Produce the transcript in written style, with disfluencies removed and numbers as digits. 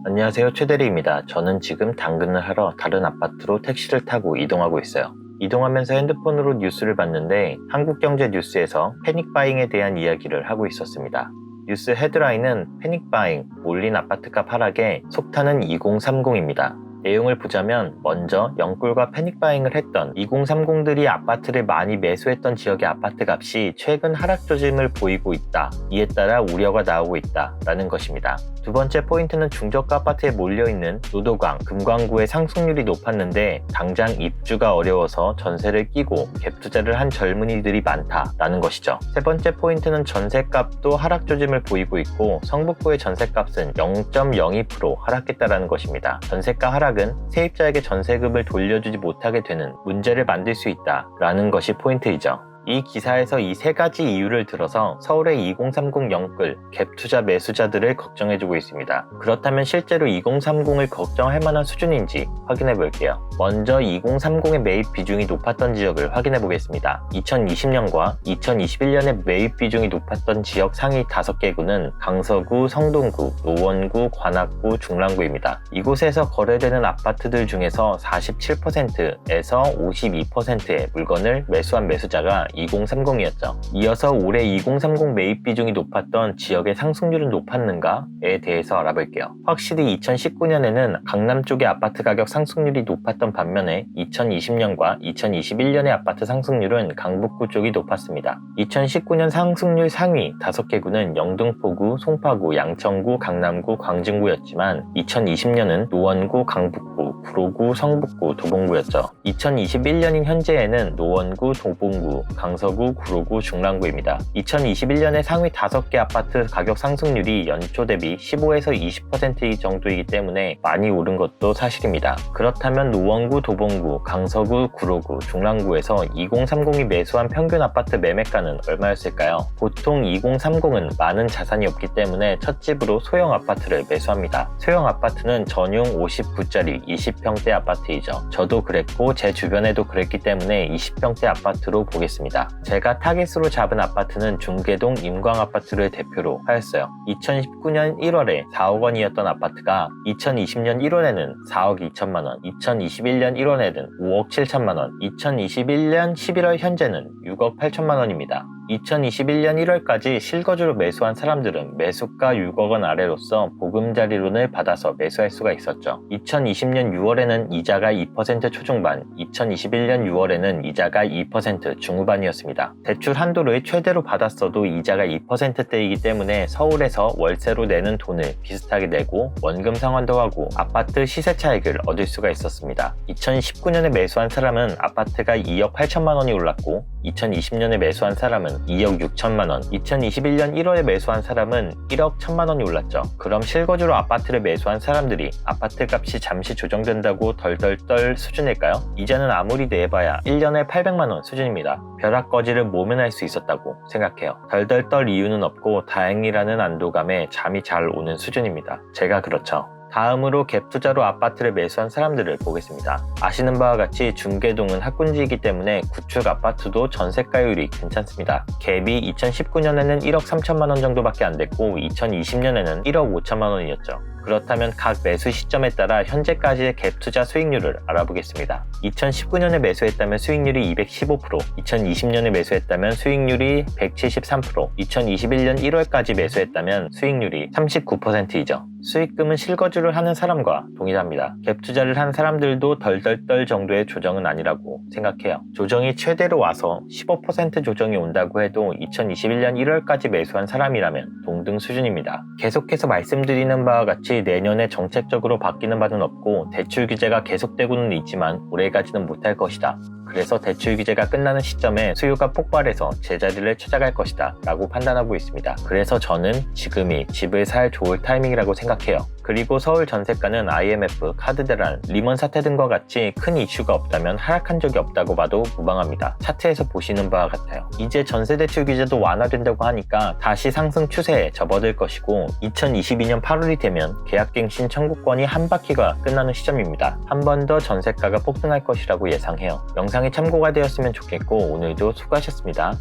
안녕하세요, 최대리입니다. 저는 지금 당근을 하러 다른 아파트로 택시를 타고 이동하고 있어요. 이동하면서 핸드폰으로 뉴스를 봤는데 한국경제 뉴스에서 패닉바잉에 대한 이야기를 하고 있었습니다. 뉴스 헤드라인은 패닉바잉, 몰린 아파트값 하락에 속타는 2030입니다. 내용을 보자면 먼저 영끌과 패닉바잉을 했던 2030들이 아파트를 많이 매수했던 지역의 아파트 값이 최근 하락 조짐을 보이고 있다. 이에 따라 우려가 나오고 있다. 라는 것입니다. 두 번째 포인트는 중저가 아파트에 몰려있는 노도강, 금광구의 상승률이 높았는데 당장 입주가 어려워서 전세를 끼고 갭투자를 한 젊은이들이 많다라는 것이죠. 세 번째 포인트는 전세값도 하락 조짐을 보이고 있고 성북구의 전세값은 0.02% 하락했다라는 것입니다. 전세가 하락은 세입자에게 전세금을 돌려주지 못하게 되는 문제를 만들 수 있다라는 것이 포인트이죠. 이 기사에서 이 세 가지 이유를 들어서 서울의 2030 영끌, 갭투자 매수자들을 걱정해주고 있습니다. 그렇다면 실제로 2030을 걱정할 만한 수준인지 확인해 볼게요. 먼저 2030의 매입 비중이 높았던 지역을 확인해 보겠습니다. 2020년과 2021년에 매입 비중이 높았던 지역 상위 5개구는 강서구, 성동구, 노원구, 관악구, 중랑구입니다. 이곳에서 거래되는 아파트들 중에서 47%에서 52%의 물건을 매수한 매수자가 2030이었죠. 이어서 올해 2030 매입 비중이 높았던 지역의 상승률은 높았는가에 대해서 알아볼게요. 확실히 2019년에는 강남 쪽의 아파트 가격 상승률이 높았던 반면에 2020년과 2021년의 아파트 상승률은 강북구 쪽이 높았습니다. 2019년 상승률 상위 5개구는 영등포구, 송파구, 양천구, 강남구, 광진구였지만 2020년은 노원구, 강북구, 구로구, 성북구, 도봉구였죠. 2021년인 현재에는 노원구, 도봉구, 강서구, 구로구, 중랑구입니다. 2021년에 상위 5개 아파트 가격 상승률이 연초 대비 15에서 20% 정도이기 때문에 많이 오른 것도 사실입니다. 그렇다면 노원구, 도봉구, 강서구, 구로구, 중랑구에서 2030이 매수한 평균 아파트 매매가는 얼마였을까요? 보통 2030은 많은 자산이 없기 때문에 첫 집으로 소형 아파트를 매수합니다. 소형 아파트는 전용 59짜리 20평대 아파트이죠. 저도 그랬고 제 주변에도 그랬기 때문에 20평대 아파트로 보겠습니다. 제가 타깃으로 잡은 아파트는 중계동 임광아파트를 대표로 하였어요. 2019년 1월에 4억 원이었던 아파트가 2020년 1월에는 4억 2천만 원, 2021년 1월에는 5억 7천만 원, 2021년 11월 현재는 6억 8천만 원입니다. 2021년 1월까지 실거주로 매수한 사람들은 매수가 6억 원 아래로서 보금자리론을 받아서 매수할 수가 있었죠. 2020년 6월에는 이자가 2% 초중반, 2021년 6월에는 이자가 2% 중후반이었습니다. 대출 한도를 최대로 받았어도 이자가 2%대이기 때문에 서울에서 월세로 내는 돈을 비슷하게 내고 원금 상환도 하고 아파트 시세 차익을 얻을 수가 있었습니다. 2019년에 매수한 사람은 아파트가 2억 8천만 원이 올랐고 2020년에 매수한 사람은 2억 6천만 원, 2021년 1월에 매수한 사람은 1억 1천만 원이 올랐죠. 그럼 실거주로 아파트를 매수한 사람들이 아파트 값이 잠시 조정된다고 덜덜 떨 수준일까요? 이자는 아무리 내봐야 1년에 800만 원 수준입니다. 벼락거지를 모면할 수 있었다고 생각해요. 덜덜 떨 이유는 없고 다행이라는 안도감에 잠이 잘 오는 수준입니다. 제가 그렇죠. 다음으로 갭투자로 아파트를 매수한 사람들을 보겠습니다. 아시는 바와 같이 중계동은 학군지이기 때문에 구축 아파트도 전세가율이 괜찮습니다. 갭이 2019년에는 1억 3천만 원 정도밖에 안 됐고 2020년에는 1억 5천만 원이었죠. 그렇다면 각 매수 시점에 따라 현재까지의 갭투자 수익률을 알아보겠습니다. 2019년에 매수했다면 수익률이 215%, 2020년에 매수했다면 수익률이 173%, 2021년 1월까지 매수했다면 수익률이 39%이죠. 수익금은 실거주를 하는 사람과 동일합니다. 갭투자를 한 사람들도 덜덜 떨 정도의 조정은 아니라고 생각해요. 조정이 최대로 와서 15% 조정이 온다고 해도 2021년 1월까지 매수한 사람이라면 동등 수준입니다. 계속해서 말씀드리는 바와 같이 내년에 정책적으로 바뀌는 바는 없고 대출 규제가 계속되고는 있지만 오래가지는 못할 것이다. 그래서 대출 규제가 끝나는 시점에 수요가 폭발해서 제자리를 찾아갈 것이다 라고 판단하고 있습니다. 그래서 저는 지금이 집을 살 좋을 타이밍이라고 생각해요. 그리고 서울 전세가는 IMF, 카드 대란, 리먼 사태 등과 같이 큰 이슈가 없다면 하락한 적이 없다고 봐도 무방합니다. 차트에서 보시는 바와 같아요. 이제 전세대출 규제도 완화된다고 하니까 다시 상승 추세에 접어들 것이고 2022년 8월이 되면 계약갱신 청구권이 한 바퀴가 끝나는 시점입니다. 한 번 더 전세가가 폭등할 것이라고 예상해요. 영상이 참고가 되었으면 좋겠고 오늘도 수고하셨습니다.